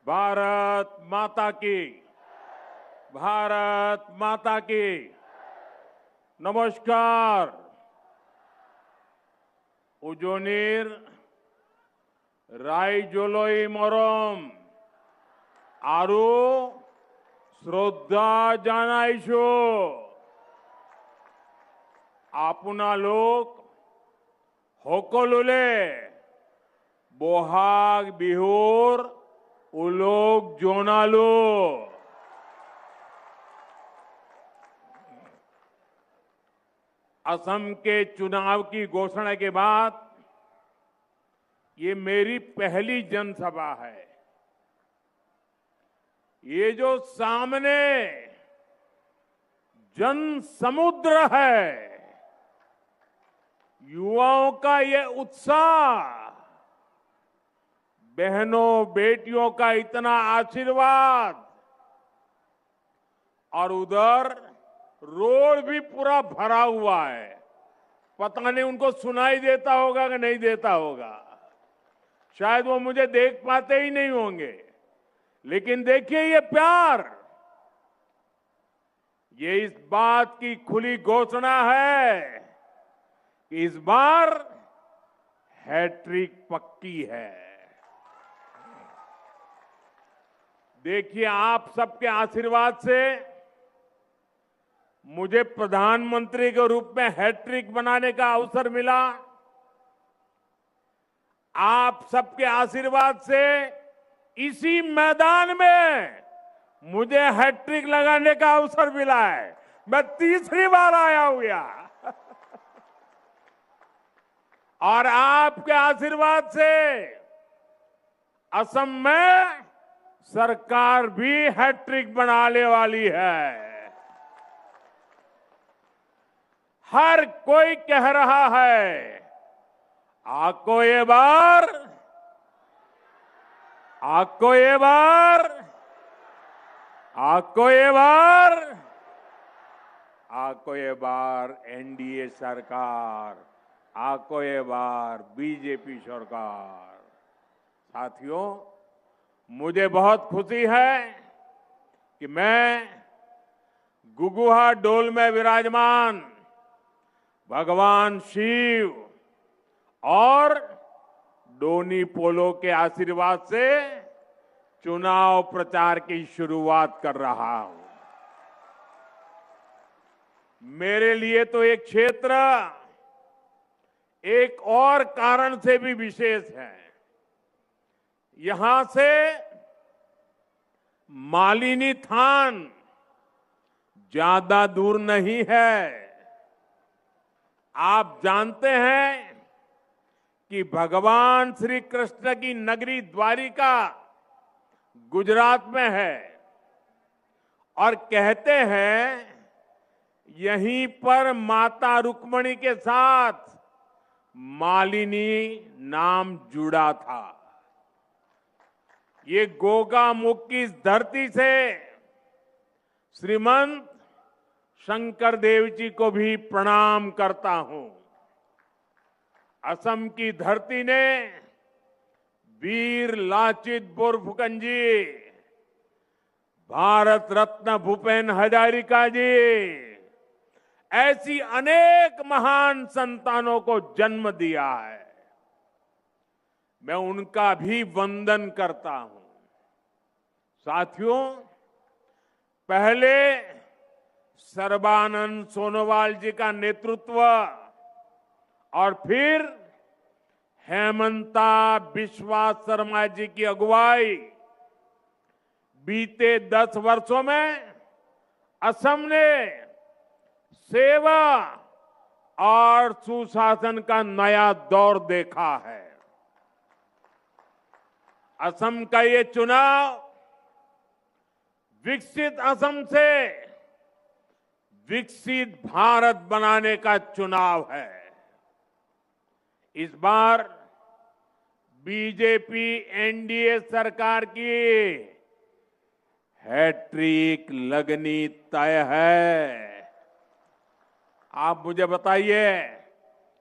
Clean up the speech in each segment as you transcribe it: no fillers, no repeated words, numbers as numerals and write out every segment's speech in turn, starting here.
भारत माता की, भारत माता की। नमस्कार। उजोनीर रायजोलोई मरम आरु श्रद्धा जानाइशो। आपुना लोक সকলোলে বহাগ বিহুর उलोक जोनालो। असम के चुनाव की घोषणा के बाद ये मेरी पहली जनसभा है। ये जो सामने जन समुद्र है, युवाओं का ये उत्साह, बहनों बेटियों का इतना आशीर्वाद, और उधर रोड भी पूरा भरा हुआ है। पता नहीं उनको सुनाई देता होगा कि नहीं देता होगा, शायद वो मुझे देख पाते ही नहीं होंगे। लेकिन देखिए ये प्यार, ये इस बात की खुली घोषणा है कि इस बार हैट्रिक पक्की है। देखिए, आप सबके आशीर्वाद से मुझे प्रधानमंत्री के रूप में हैट्रिक बनाने का अवसर मिला। आप सबके आशीर्वाद से इसी मैदान में मुझे हैट्रिक लगाने का अवसर मिला है। मैं तीसरी बार आया हूं यहां और आपके आशीर्वाद से असम में सरकार भी हैट्रिक बनाने वाली है। हर कोई कह रहा है, आपको ये बार, आपको ये बार, आपको ये बार, आपको ये बार एनडीए सरकार, आपको ये बार बीजेपी सरकार। साथियों, मुझे बहुत खुशी है कि मैं गुगुहा डोल में विराजमान भगवान शिव और डोनी पोलो के आशीर्वाद से चुनाव प्रचार की शुरुआत कर रहा हूं। मेरे लिए तो एक क्षेत्र एक और कारण से भी विशेष है। यहां से मालिनी थान ज्यादा दूर नहीं है। आप जानते हैं कि भगवान श्री कृष्ण की नगरी द्वारिका गुजरात में है और कहते हैं यहीं पर माता रुक्मिणी के साथ मालिनी नाम जुड़ा था। ये गोगा मुख की इस धरती से श्रीमंत शंकर देव जी को भी प्रणाम करता हूं। असम की धरती ने वीर लाचित बोरफुकन जी, भारत रत्न भूपेन हजारिका जी, ऐसी अनेक महान संतानों को जन्म दिया है। मैं उनका भी वंदन करता हूं। साथियों, पहले सर्बानंद सोनोवाल जी का नेतृत्व और फिर हेमंता बिस्वा शर्मा जी की अगुवाई, बीते 10 वर्षों में असम ने सेवा और सुशासन का नया दौर देखा है। असम का ये चुनाव विकसित असम से विकसित भारत बनाने का चुनाव है। इस बार बीजेपी एनडीए सरकार की हैट्रिक लगनी तय है। आप मुझे बताइए,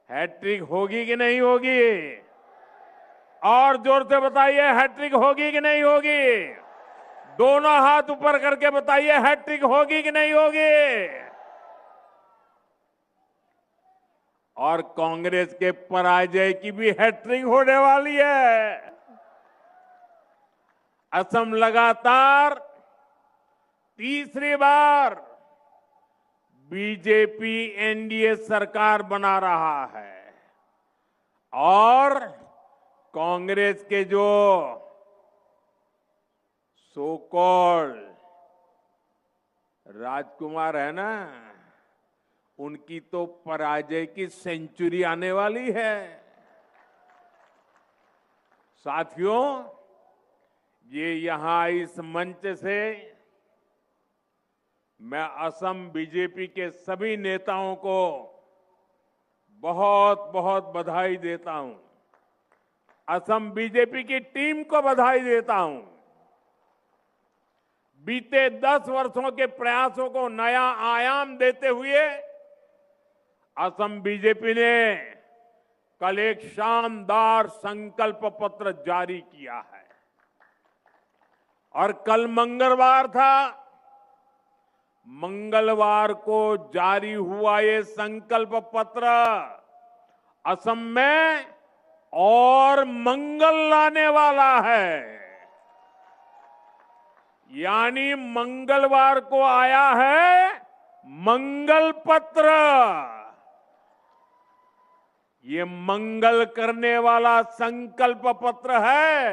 हैट्रिक होगी कि नहीं होगी? और जोर से बताइए, हैट्रिक होगी कि नहीं होगी? दोनों हाथ ऊपर करके बताइए, हैट्रिक होगी कि नहीं होगी? और कांग्रेस के पराजय की भी हैट्रिक होने वाली है। असम लगातार तीसरी बार बीजेपी एनडीए सरकार बना रहा है और कांग्रेस के जो सो कॉल्ड राजकुमार है ना, उनकी तो पराजय की सेंचुरी आने वाली है। साथियों, ये यहां इस मंच से मैं असम बीजेपी के सभी नेताओं को बहुत बहुत बधाई देता हूं। असम बीजेपी की टीम को बधाई देता हूं। बीते 10 वर्षों के प्रयासों को नया आयाम देते हुए असम बीजेपी ने कल एक शानदार संकल्प पत्र जारी किया है और कल मंगलवार था। मंगलवार को जारी हुआ ये संकल्प पत्र असम में और मंगल लाने वाला है। यानी मंगलवार को आया है मंगल पत्र। ये मंगल करने वाला संकल्प पत्र है।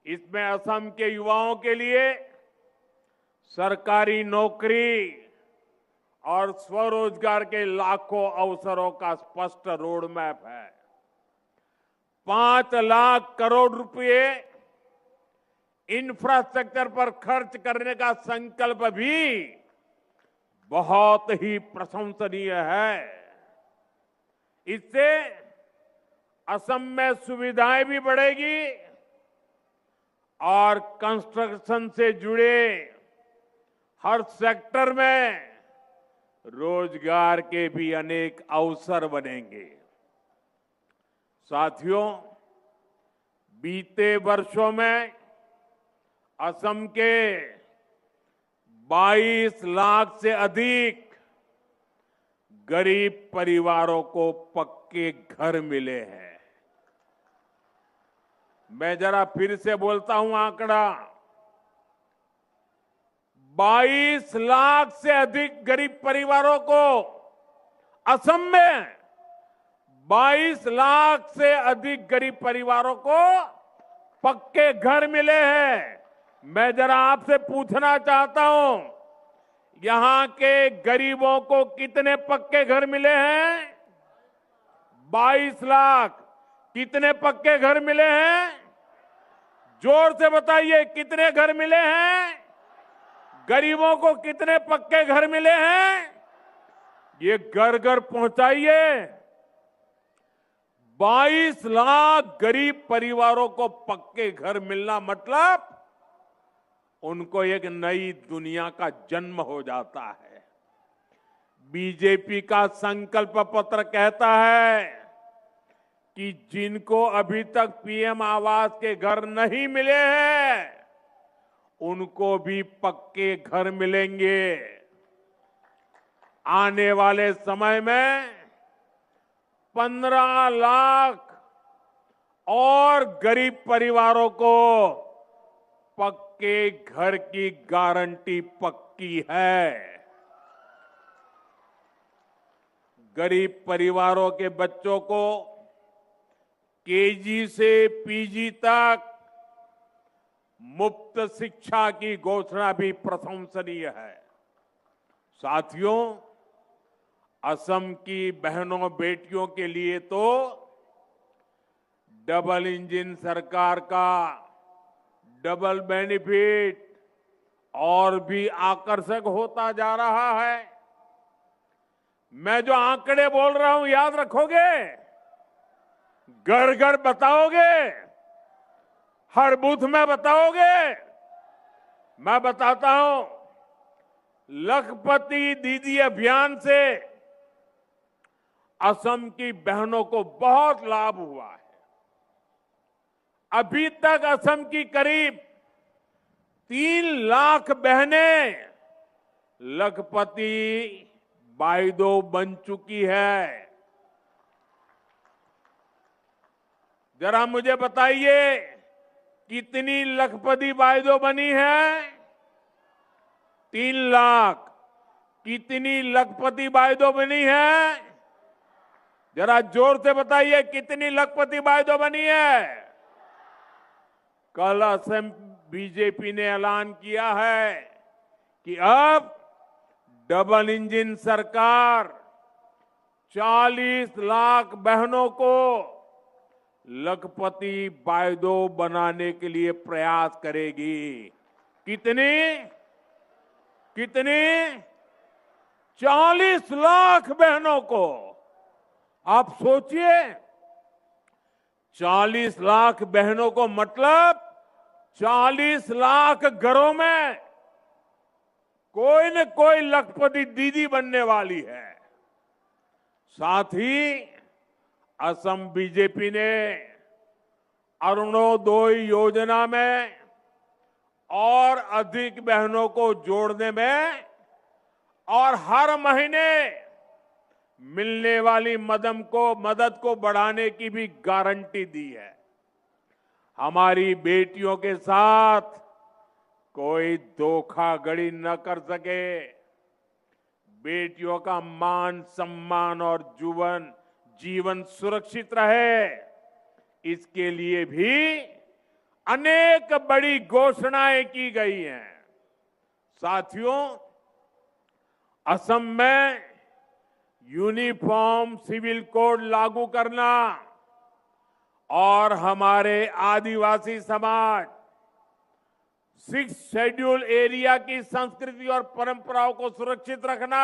इसमें असम के युवाओं के लिए सरकारी नौकरी और स्वरोजगार के लाखों अवसरों का स्पष्ट रोड मैप है। 5 लाख करोड़ रुपए इंफ्रास्ट्रक्चर पर खर्च करने का संकल्प भी बहुत ही प्रशंसनीय है। इससे असम में सुविधाएं भी बढ़ेगी और कंस्ट्रक्शन से जुड़े हर सेक्टर में रोजगार के भी अनेक अवसर बनेंगे। साथियों, बीते वर्षों में असम के 22 लाख से अधिक गरीब परिवारों को पक्के घर मिले हैं। मैं जरा फिर से बोलता हूं आंकड़ा, 22 लाख से अधिक गरीब परिवारों को असम में 22 लाख से अधिक गरीब परिवारों को पक्के घर मिले हैं। मैं जरा आपसे पूछना चाहता हूं, यहां के गरीबों को कितने पक्के घर मिले हैं? 22 लाख। कितने पक्के घर मिले हैं? जोर से बताइए, कितने घर मिले हैं? गरीबों को कितने पक्के घर मिले हैं? ये घर घर पहुंचाइए। 22 लाख गरीब परिवारों को पक्के घर मिलना मतलब उनको एक नई दुनिया का जन्म हो जाता है। बीजेपी का संकल्प पत्र कहता है कि जिनको अभी तक पीएम आवास के घर नहीं मिले हैं, उनको भी पक्के घर मिलेंगे। आने वाले समय में 15 लाख और गरीब परिवारों को पक्के घर की गारंटी पक्की है। गरीब परिवारों के बच्चों को केजी से पीजी तक मुफ्त शिक्षा की घोषणा भी प्रशंसनीय है। साथियों, असम की बहनों बेटियों के लिए तो डबल इंजन सरकार का डबल बेनिफिट और भी आकर्षक होता जा रहा है। मैं जो आंकड़े बोल रहा हूं याद रखोगे? घर घर बताओगे? हर बूथ में बताओगे? मैं बताता हूं, लखपति दीदी अभियान से असम की बहनों को बहुत लाभ हुआ है। अभी तक असम की करीब 3 लाख बहनें लखपति बाइदो बन चुकी है। जरा मुझे बताइए कितनी लखपति बाइदो बनी है? 3 लाख। कितनी लखपति बाइदो बनी है? जरा जोर से बताइए कितनी लखपति बाइदो बनी है? कल असम बीजेपी ने ऐलान किया है कि अब डबल इंजन सरकार 40 लाख बहनों को लखपति बाइदो बनाने के लिए प्रयास करेगी। कितनी? कितनी? 40 लाख बहनों को। आप सोचिए, 40 लाख बहनों को मतलब 40 लाख घरों में कोई न कोई लखपति दीदी बनने वाली है। साथ ही असम बीजेपी ने अरुणोदय योजना में और अधिक बहनों को जोड़ने में और हर महीने मिलने वाली मदद को बढ़ाने की भी गारंटी दी है। हमारी बेटियों के साथ कोई धोखाधड़ी न कर सके, बेटियों का मान सम्मान और जीवन सुरक्षित रहे, इसके लिए भी अनेक बड़ी घोषणाएं की गई हैं। साथियों, असम में यूनिफॉर्म सिविल कोड लागू करना और हमारे आदिवासी समाज 6 शेड्यूल एरिया की संस्कृति और परंपराओं को सुरक्षित रखना,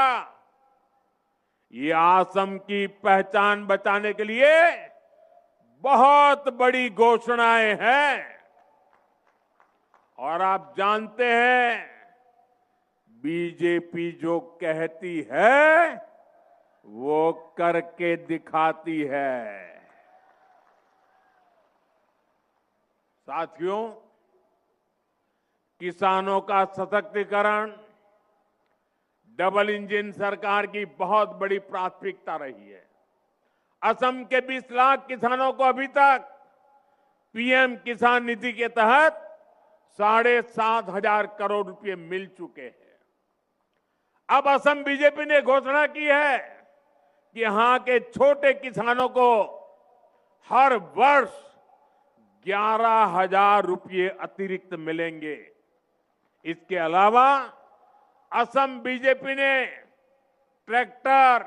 ये असम की पहचान बचाने के लिए बहुत बड़ी घोषणाएं हैं। और आप जानते हैं, बीजेपी जो कहती है वो करके दिखाती है। साथियों, किसानों का सशक्तिकरण डबल इंजन सरकार की बहुत बड़ी प्राथमिकता रही है। असम के 20 लाख किसानों को अभी तक पीएम किसान निधि के तहत 7,500 करोड़ रुपए मिल चुके हैं। अब असम बीजेपी ने घोषणा की है कि यहां के छोटे किसानों को हर वर्ष 11,000 रुपये अतिरिक्त मिलेंगे। इसके अलावा असम बीजेपी ने ट्रैक्टर,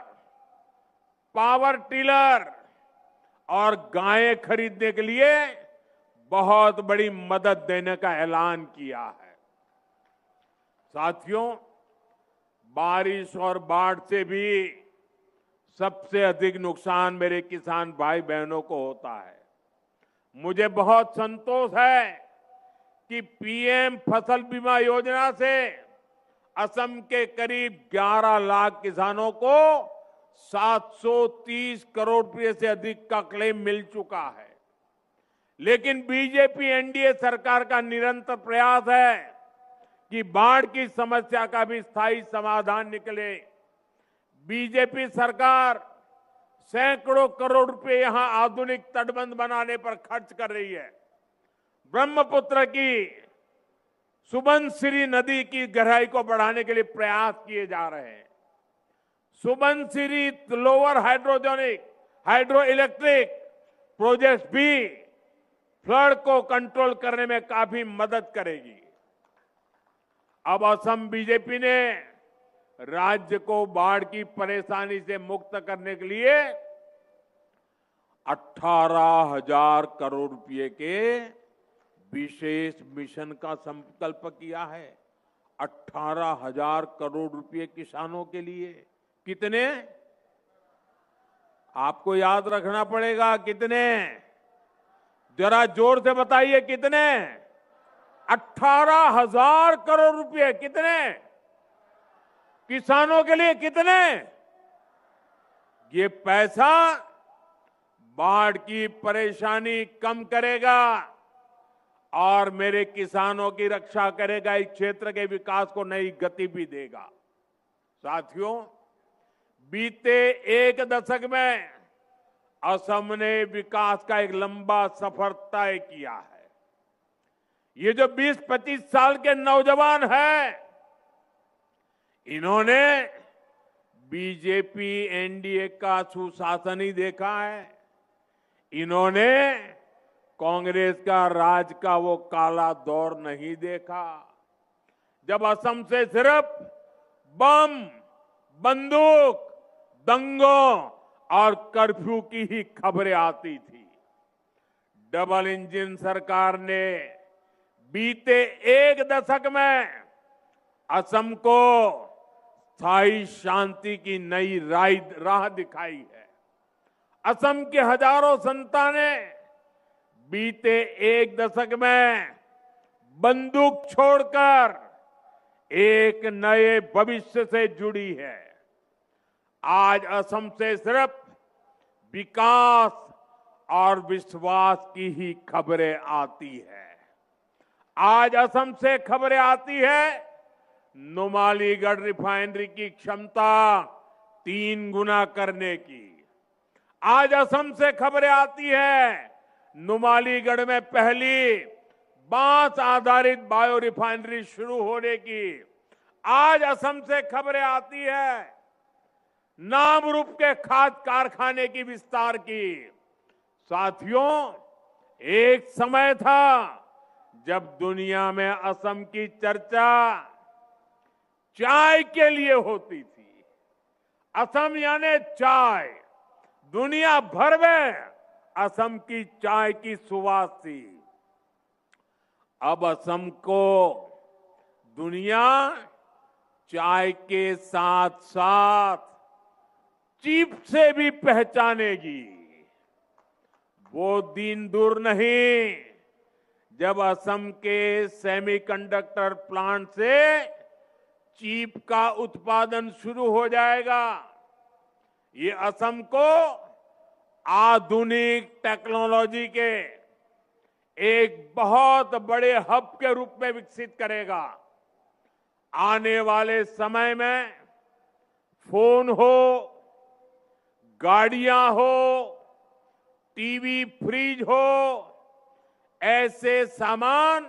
पावर टिलर और गायें खरीदने के लिए बहुत बड़ी मदद देने का ऐलान किया है। साथियों, बारिश और बाढ़ से भी सबसे अधिक नुकसान मेरे किसान भाई बहनों को होता है। मुझे बहुत संतोष है कि पीएम फसल बीमा योजना से असम के करीब 11 लाख किसानों को 730 करोड़ रुपए से अधिक का क्लेम मिल चुका है। लेकिन बीजेपी एनडीए सरकार का निरंतर प्रयास है कि बाढ़ की समस्या का भी स्थायी समाधान निकले। बीजेपी सरकार सैकड़ों करोड़ रुपए यहां आधुनिक तटबंध बनाने पर खर्च कर रही है। ब्रह्मपुत्र की सुबनसिरी नदी की गहराई को बढ़ाने के लिए प्रयास किए जा रहे हैं। Subansiri lower hydro electric project भी फ्लड को कंट्रोल करने में काफी मदद करेगी। अब असम बीजेपी ने राज्य को बाढ़ की परेशानी से मुक्त करने के लिए 18,000 करोड़ रुपए के विशेष मिशन का संकल्प किया है। 18,000 करोड़ रुपए किसानों के लिए। कितने? आपको याद रखना पड़ेगा कितने। जरा जोर से बताइए कितने। 18,000 करोड़ रुपए। कितने? किसानों के लिए कितने? ये पैसा बाढ़ की परेशानी कम करेगा, और मेरे किसानों की रक्षा करेगा, इस क्षेत्र के विकास को नई गति भी देगा। साथियों, बीते एक दशक में असम ने विकास का एक लंबा सफर तय किया है। ये जो 20-25 साल के नौजवान हैं, इन्होंने बीजेपी एनडीए का सुशासन ही देखा है। इन्होंने कांग्रेस का राज का वो काला दौर नहीं देखा, जब असम से सिर्फ बम, बंदूक, दंगों और कर्फ्यू की ही खबरें आती थी। डबल इंजन सरकार ने बीते एक दशक में असम को स्थायी शांति की नई राह दिखाई है। असम के हजारों संतानें बीते एक दशक में बंदूक छोड़कर एक नए भविष्य से जुड़ी है। आज असम से सिर्फ विकास और विश्वास की ही खबरें आती है। आज असम से खबरें आती है नुमालीगढ़ रिफाइनरी की क्षमता 3 गुना करने की। आज असम से खबरें आती है नुमालीगढ़ में पहली बांस आधारित बायो रिफाइनरी शुरू होने की। आज असम से खबरें आती है नामरूप के खाद कारखाने की विस्तार की। साथियों, एक समय था जब दुनिया में असम की चर्चा चाय के लिए होती थी। असम यानी चाय, दुनिया भर में असम की चाय की सुवास थी। अब असम को दुनिया चाय के साथ साथ चीप से भी पहचानेगी। वो दिन दूर नहीं जब असम के सेमीकंडक्टर प्लांट से चीप का उत्पादन शुरू हो जाएगा। ये असम को आधुनिक टेक्नोलॉजी के एक बहुत बड़े हब के रूप में विकसित करेगा। आने वाले समय में फोन हो, गाड़ियां हो, टीवी, फ्रिज हो, ऐसे सामान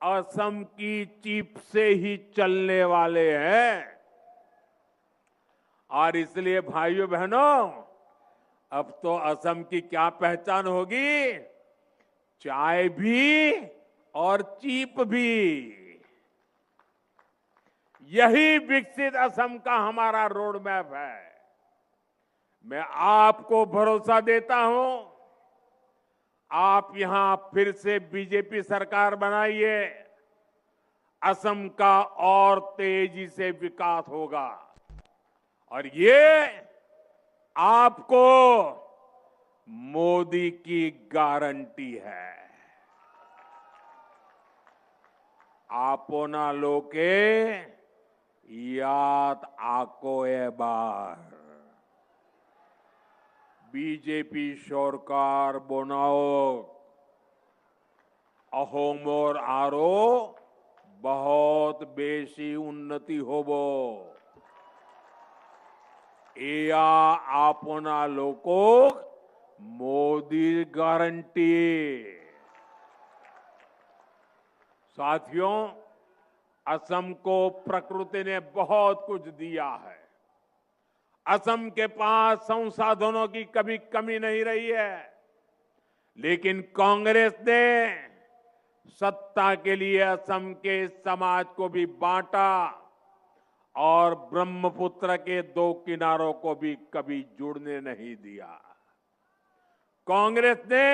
असम की चिप से ही चलने वाले हैं। और इसलिए भाइयों बहनों, अब तो असम की क्या पहचान होगी? चाय भी और चीप भी। यही विकसित असम का हमारा रोड मैप है। मैं आपको भरोसा देता हूं, आप यहां फिर से बीजेपी सरकार बनाइए, असम का और तेजी से विकास होगा। और ये आपको मोदी की गारंटी है। आपना लोके याद आको ए बार बीजेपी सरकार बनाओ अहोमोर आरो बहुत बेसी उन्नति होबो। एया आपना लोको मोदी गारंटी। साथियों, असम को प्रकृति ने बहुत कुछ दिया है। असम के पास संसाधनों की कभी कमी नहीं रही है, लेकिन कांग्रेस ने सत्ता के लिए असम के समाज को भी बांटा और ब्रह्मपुत्र के 2 किनारों को भी कभी जुड़ने नहीं दिया। कांग्रेस ने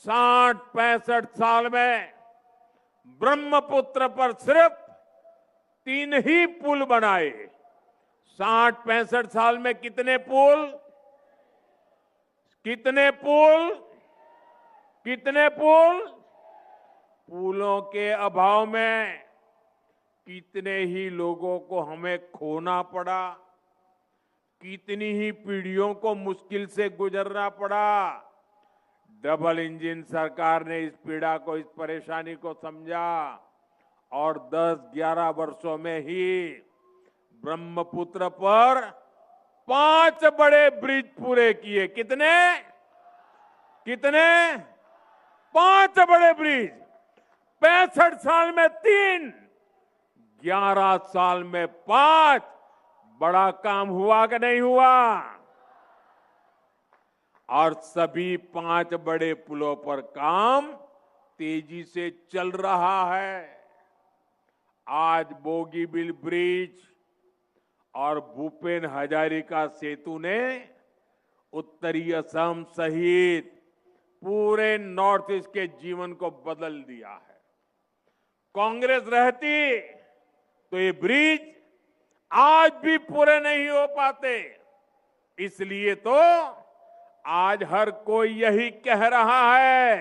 60-65 साल में ब्रह्मपुत्र पर सिर्फ 3 ही पुल बनाए। 60-65 साल में कितने पुल? कितने पुल? कितने पुल? पुलों के अभाव में कितने ही लोगों को हमें खोना पड़ा, कितनी ही पीढ़ियों को मुश्किल से गुजरना पड़ा। डबल इंजन सरकार ने इस पीड़ा को, इस परेशानी को समझा और 10-11 वर्षों में ही ब्रह्मपुत्र पर 5 बड़े ब्रिज पूरे किए। कितने कितने 5 बड़े ब्रिज। 65 साल में 3, 11 साल में 5। बड़ा काम हुआ कि नहीं हुआ? और सभी 5 बड़े पुलों पर काम तेजी से चल रहा है। आज बोगीबिल ब्रिज और भूपेन हजारिका सेतु ने उत्तरी असम सहित पूरे नॉर्थ ईस्ट के जीवन को बदल दिया है। कांग्रेस रहती तो ये ब्रिज आज भी पूरे नहीं हो पाते। इसलिए तो आज हर कोई यही कह रहा है,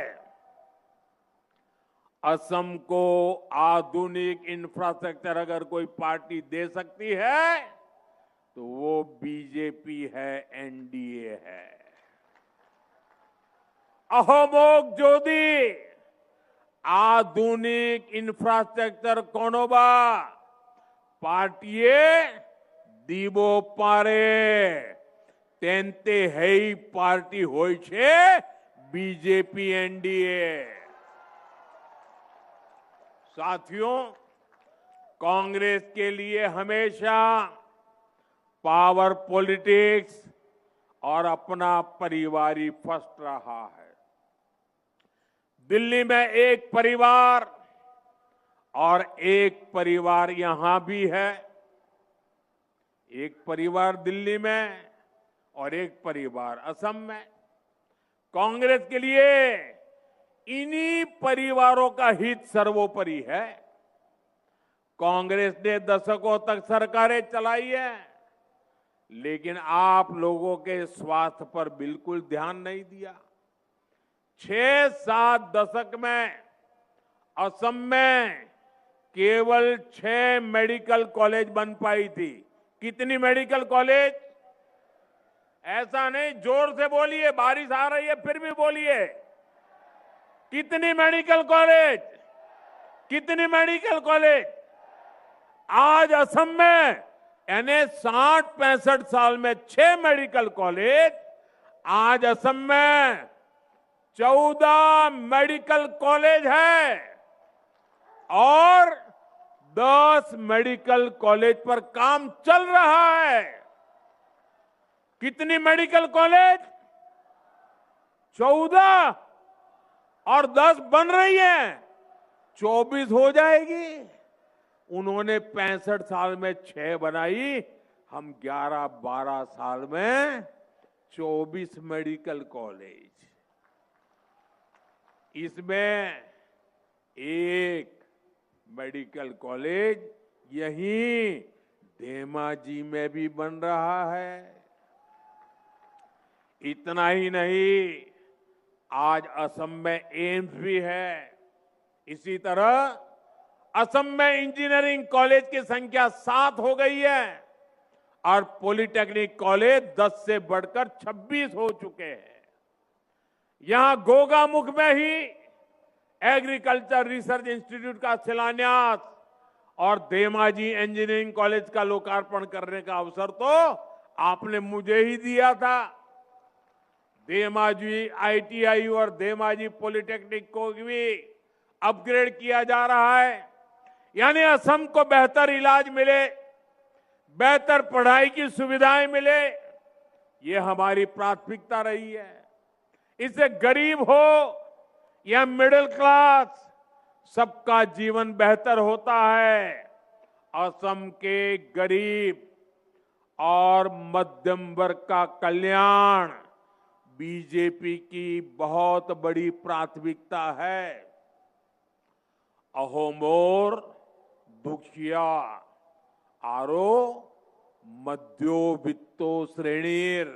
असम को आधुनिक इंफ्रास्ट्रक्चर अगर कोई पार्टी दे सकती है तो वो बीजेपी है, एनडीए है। अहोमोग जोदी आधुनिक इंफ्रास्ट्रक्चर कोनोबा पार्टीए दीबो पारे तेंते हेई पार्टी होय छे बीजेपी एनडीए। साथियों, कांग्रेस के लिए हमेशा पावर पॉलिटिक्स और अपना परिवारी फर्स्ट रहा है। दिल्ली में एक परिवार और एक परिवार यहां भी है। एक परिवार दिल्ली में और एक परिवार असम में। कांग्रेस के लिए इन्हीं परिवारों का हित सर्वोपरि है। कांग्रेस ने दशकों तक सरकारें चलाई है, लेकिन आप लोगों के स्वास्थ्य पर बिल्कुल ध्यान नहीं दिया। 6-7 दशक में असम में केवल 6 मेडिकल कॉलेज बन पाई थी। कितनी मेडिकल कॉलेज? ऐसा नहीं, जोर से बोलिए, बारिश आ रही है फिर भी बोलिए। कितनी मेडिकल कॉलेज? कितनी मेडिकल कॉलेज? आज असम में यानी 60-65 साल में 6 मेडिकल कॉलेज। आज असम में 14 मेडिकल कॉलेज है और 10 मेडिकल कॉलेज पर काम चल रहा है। कितनी मेडिकल कॉलेज? 14 और 10 बन रही है, 24 हो जाएगी। उन्होंने 65 साल में 6 बनाई, हम 11-12 साल में 24 मेडिकल कॉलेज। इसमें एक मेडिकल कॉलेज यहीं धेमाजी में भी बन रहा है। इतना ही नहीं, आज असम में एम्स भी है। इसी तरह असम में इंजीनियरिंग कॉलेज की संख्या 7 हो गई है और पॉलिटेक्निक कॉलेज 10 से बढ़कर 26 हो चुके हैं। यहां गोगामुख में ही एग्रीकल्चर रिसर्च इंस्टीट्यूट का शिलान्यास और धेमाजी इंजीनियरिंग कॉलेज का लोकार्पण करने का अवसर तो आपने मुझे ही दिया था। धेमाजी आईटीआई और धेमाजी पॉलिटेक्निक को भी अपग्रेड किया जा रहा है, यानी असम को बेहतर इलाज मिले, बेहतर पढ़ाई की सुविधाएं मिले, ये हमारी प्राथमिकता रही है। इससे गरीब हो या मिडिल क्लास, सबका जीवन बेहतर होता है। असम के गरीब और मध्यम वर्ग का कल्याण बीजेपी की बहुत बड़ी प्राथमिकता है। अहोमोर दुखिया आरो मध्योवित्तो श्रेणीर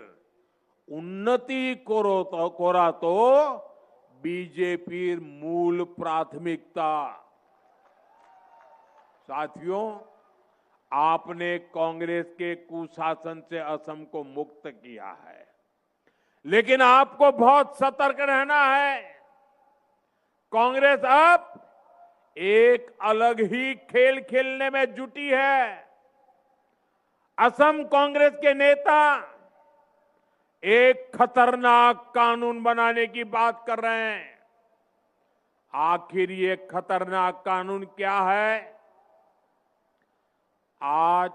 उन्नति कोरा तो बीजेपी मूल प्राथमिकता। साथियों, आपने कांग्रेस के कुशासन से असम को मुक्त किया है, लेकिन आपको बहुत सतर्क रहना है। कांग्रेस अब एक अलग ही खेल खेलने में जुटी है। असम कांग्रेस के नेता एक खतरनाक कानून बनाने की बात कर रहे हैं। आखिर ये खतरनाक कानून क्या है? आज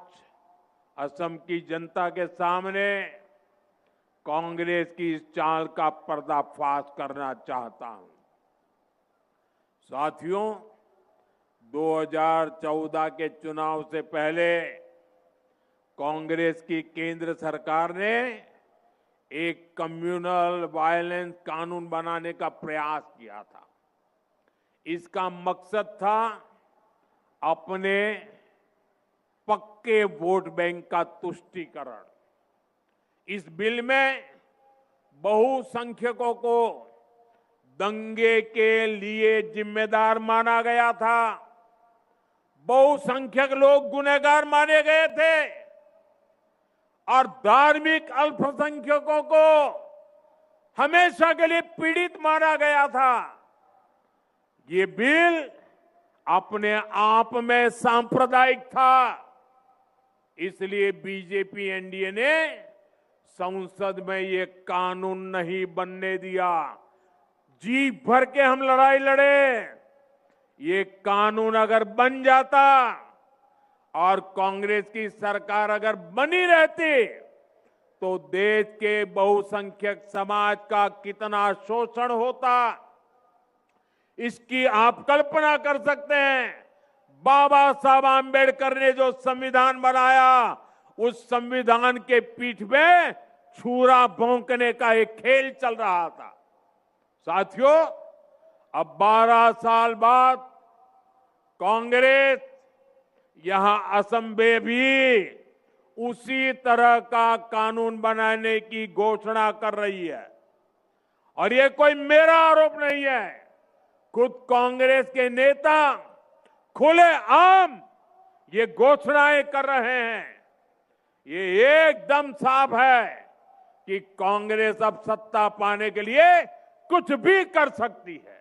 असम की जनता के सामने कांग्रेस की इस चाल का पर्दाफाश करना चाहता हूं। साथियों, 2014 के चुनाव से पहले कांग्रेस की केंद्र सरकार ने एक कम्युनल वायलेंस कानून बनाने का प्रयास किया था। इसका मकसद था अपने पक्के वोट बैंक का तुष्टीकरण। इस बिल में बहुसंख्यकों को दंगे के लिए जिम्मेदार माना गया था। बहुसंख्यक लोग गुनहगार माने गए थे और धार्मिक अल्पसंख्यकों को हमेशा के लिए पीड़ित माना गया था। ये बिल अपने आप में सांप्रदायिक था। इसलिए बीजेपी एनडीए ने संसद में ये कानून नहीं बनने दिया। जी भर के हम लड़ाई लड़े। ये कानून अगर बन जाता और कांग्रेस की सरकार अगर बनी रहती तो देश के बहुसंख्यक समाज का कितना शोषण होता, इसकी आप कल्पना कर सकते हैं। बाबा साहब आंबेडकर ने जो संविधान बनाया, उस संविधान के पीठ में छुरा भोंकने का एक खेल चल रहा था। साथियों, अब 12 साल बाद कांग्रेस यहां असम में भी उसी तरह का कानून बनाने की घोषणा कर रही है। और ये कोई मेरा आरोप नहीं है, खुद कांग्रेस के नेता खुले आम ये घोषणाएं कर रहे हैं। ये एकदम साफ है कि कांग्रेस अब सत्ता पाने के लिए कुछ भी कर सकती है।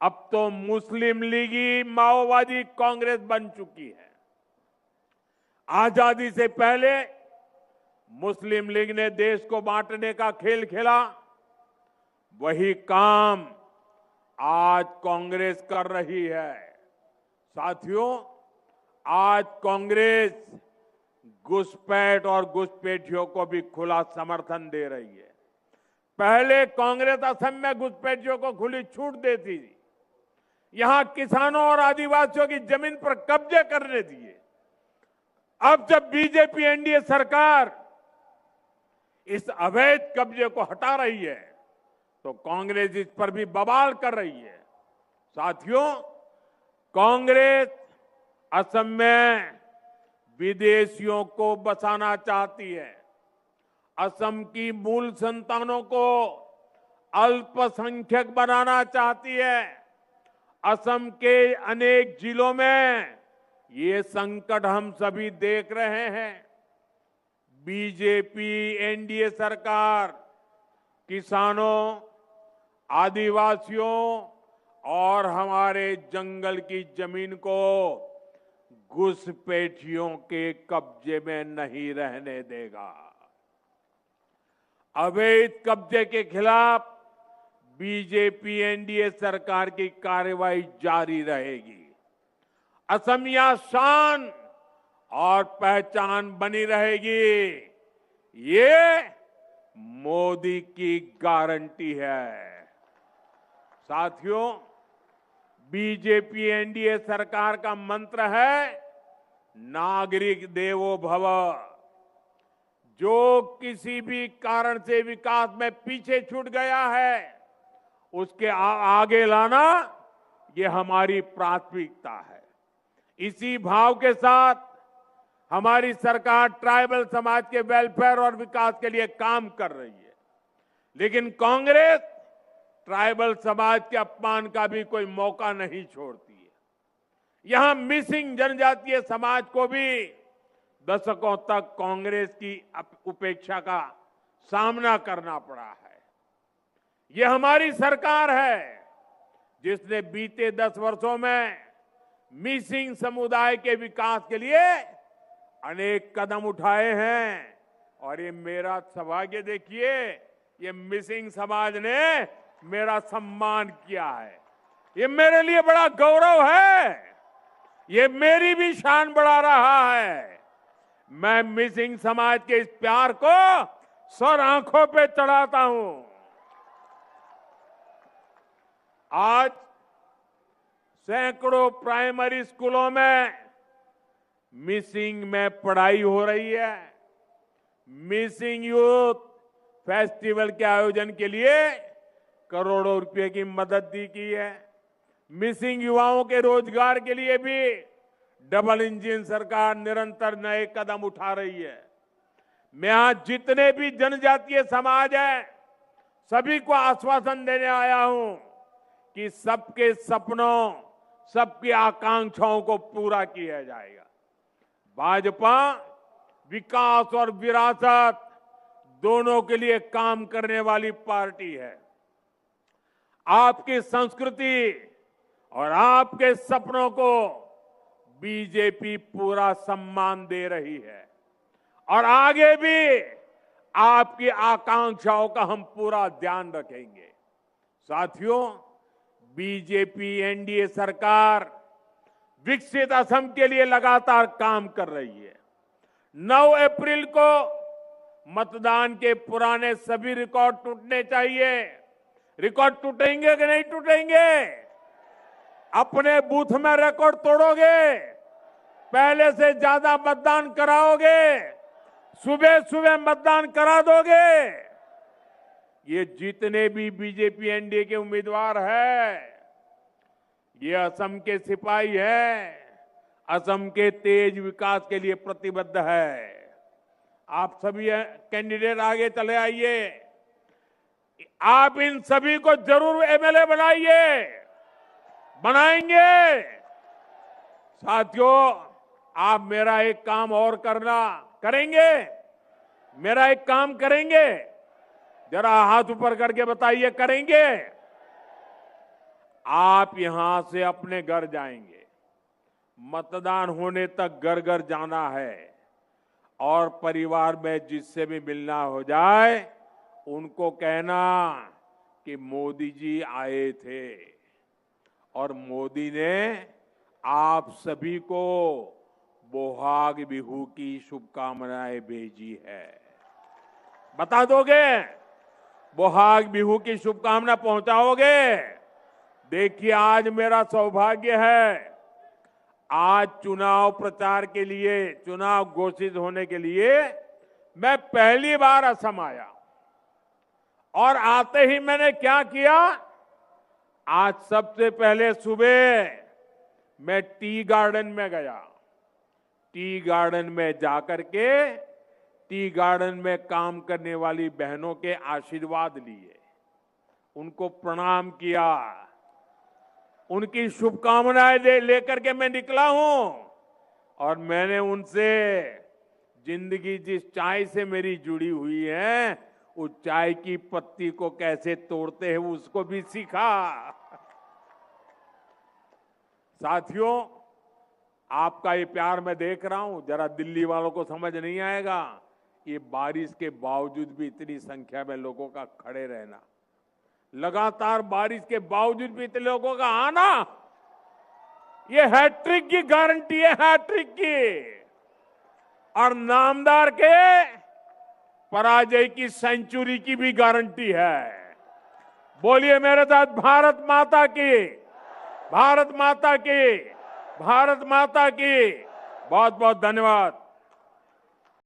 अब तो मुस्लिम लीगी माओवादी कांग्रेस बन चुकी है। आजादी से पहले मुस्लिम लीग ने देश को बांटने का खेल खेला। वही काम आज कांग्रेस कर रही है। साथियों, आज कांग्रेस घुसपैठ और घुसपैठियों को भी खुला समर्थन दे रही है। पहले कांग्रेस असम में घुसपैठियों को खुली छूट देती थी, यहां किसानों और आदिवासियों की जमीन पर कब्जे करने दिए। अब जब बीजेपी एनडीए सरकार इस अवैध कब्जे को हटा रही है तो कांग्रेस इस पर भी बवाल कर रही है। साथियों, कांग्रेस असम में विदेशियों को बसाना चाहती है। असम की मूल संतानों को अल्पसंख्यक बनाना चाहती है। असम के अनेक जिलों में ये संकट हम सभी देख रहे हैं। बीजेपी एनडीए सरकार किसानों, आदिवासियों और हमारे जंगल की जमीन को घुसपैठियों के कब्जे में नहीं रहने देगा। अवैध कब्जे के खिलाफ बीजेपी एनडीए सरकार की कार्रवाई जारी रहेगी। असमिया शान और पहचान बनी रहेगी। ये मोदी की गारंटी है। साथियों, बीजेपी एनडीए सरकार का मंत्र है नागरिक देवो भव। जो किसी भी कारण से विकास में पीछे छूट गया है, उसके आगे लाना ये हमारी प्राथमिकता है। इसी भाव के साथ हमारी सरकार ट्राइबल समाज के वेलफेयर और विकास के लिए काम कर रही है। लेकिन कांग्रेस ट्राइबल समाज के अपमान का भी कोई मौका नहीं छोड़ती है। यहां मिसिंग जनजातीय समाज को भी दशकों तक कांग्रेस की उपेक्षा का सामना करना पड़ा है। ये हमारी सरकार है जिसने बीते 10 वर्षों में मिसिंग समुदाय के विकास के लिए अनेक कदम उठाए हैं। और ये मेरा सौभाग्य देखिए, ये मिसिंग समाज ने मेरा सम्मान किया है। ये मेरे लिए बड़ा गौरव है। ये मेरी भी शान बढ़ा रहा है। मैं मिसिंग समाज के इस प्यार को सर आंखों पे चढ़ाता हूं। आज सैकड़ों प्राइमरी स्कूलों में मिसिंग में पढ़ाई हो रही है। मिसिंग यूथ फेस्टिवल के आयोजन के लिए करोड़ों रुपए की मदद दी की है। मिसिंग युवाओं के रोजगार के लिए भी डबल इंजन सरकार निरंतर नए कदम उठा रही है। मैं आज जितने भी जनजातीय समाज हैं, सभी को आश्वासन देने आया हूं कि सबके सपनों, सबकी आकांक्षाओं को पूरा किया जाएगा। भाजपा विकास और विरासत दोनों के लिए काम करने वाली पार्टी है। आपकी संस्कृति और आपके सपनों को बीजेपी पूरा सम्मान दे रही है और आगे भी आपकी आकांक्षाओं का हम पूरा ध्यान रखेंगे। साथियों, बीजेपी एनडीए सरकार विकसित असम के लिए लगातार काम कर रही है। 9 अप्रैल को मतदान के पुराने सभी रिकॉर्ड टूटने चाहिए। रिकॉर्ड टूटेंगे कि नहीं टूटेंगे? अपने बूथ में रिकॉर्ड तोड़ोगे? पहले से ज्यादा मतदान कराओगे? सुबह सुबह मतदान करा दोगे? ये जितने भी बीजेपी एनडीए के उम्मीदवार हैं, ये असम के सिपाही हैं, असम के तेज विकास के लिए प्रतिबद्ध है। आप सभी कैंडिडेट आगे चले आइए। आप इन सभी को जरूर एमएलए बनाइए, बनाएंगे। साथियों, आप मेरा एक काम और करेंगे? मेरा एक काम करेंगे? जरा हाथ ऊपर करके बताइए, करेंगे? आप यहां से अपने घर जाएंगे। मतदान होने तक घर घर जाना है और परिवार में जिससे भी मिलना हो जाए उनको कहना कि मोदी जी आए थे और मोदी ने आप सभी को बोहाग बिहू की शुभकामनाएं भेजी है। बता दोगे? बोहाग बिहू की शुभकामना पहुंचाओगे? देखिए, आज मेरा सौभाग्य है, आज चुनाव प्रचार के लिए, चुनाव घोषित होने के लिए मैं पहली बार असम आया और आते ही मैंने क्या किया? आज सबसे पहले सुबह मैं टी गार्डन में गया। टी गार्डन में जाकर के टी गार्डन में काम करने वाली बहनों के आशीर्वाद लिए, उनको प्रणाम किया, उनकी शुभकामनाएं लेकर के मैं निकला हूं और मैंने उनसे जिंदगी जिस चाय से मेरी जुड़ी हुई है, उस चाय की पत्ती को कैसे तोड़ते हैं उसको भी सीखा। साथियों, आपका ये प्यार मैं देख रहा हूं, जरा दिल्ली वालों को समझ नहीं आएगा। ये बारिश के बावजूद भी इतनी संख्या में लोगों का खड़े रहना, लगातार बारिश के बावजूद भी इतने लोगों का आना, ये हैट्रिक की गारंटी है, हैट्रिक की। और नामदार के पराजय की सेंचुरी की भी गारंटी है। बोलिए मेरे साथ, भारत माता की, भारत माता की, भारत माता की। बहुत बहुत धन्यवाद।